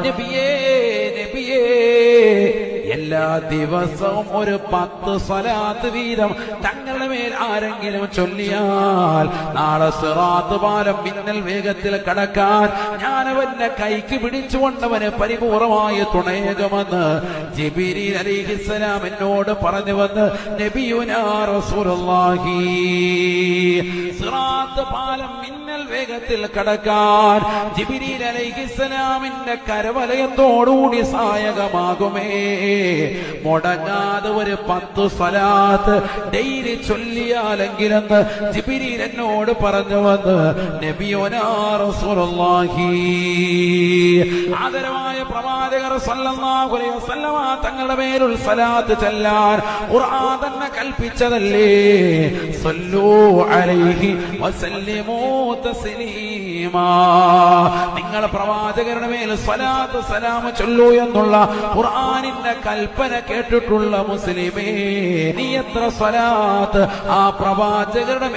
നബിയേ നബിയേ എല്ലാ ദിവസവും ഒരു 10 സ്വലാത്ത് വീതം തങ്ങളുടെ മേൽ ആരെങ്കിലും ചൊല്ലിയാൽ നാളെ സിറാത്ത് പാലം മിന്നൽ വേഗത്തിൽ കടക്കാൻ ഞാനവന്റെ കൈക്ക് പിടിച്ചുകൊണ്ടവന് പരിപൂർണമായ തുണയേകുമെന്ന് ജിബ്രീൽ അലൈഹിസ്സലാം എന്നോട് പറഞ്ഞു വന്ന് നബിയുനാ റസൂലുള്ളാഹി. സിറാത്ത് പാലം മിന്നൽ വേഗത്തിൽ കടക്കാൻ ജിബ്രീൽ അലൈഹിസ്സലാമിന്റെ കരവലയത്തോടുകൂടി സഹായകമാകുമേ. മുടങ്ങാതെ ഒരു 10 സ്വലാത്ത് ഡെയിലി ചൊല്ലിയാലെങ്കിലെന്ന് ജിബ്രീൽ എന്നോട് പറഞ്ഞു വന്ന് നബിയുനാ റസൂലുള്ളാഹി. ആദരവായ പ്രവാചകർ സല്ലല്ലാഹു അലൈഹി വസല്ലമ തങ്ങളുടെ മേലുള്ള സ്വലാത്ത് ചൊല്ലാൻ ഖുർആൻ തന്നെ കൽപ്പിച്ചതല്ലേ. സല്ലു അലൈഹി വസല്ലിമൂ തസ്ലീമാ. നിങ്ങൾ പ്രവാചകരുടെ മേൽ സ്വലാത്ത് സലാം ചൊല്ലൂ എന്നുള്ള ഖുർആനിന്റെ കൽപ്പന കേട്ടിട്ടുള്ള മുസ്ലിമേ, നീ എത്ര സ്വലാത്ത് ആ പ്രവാചകരുടെ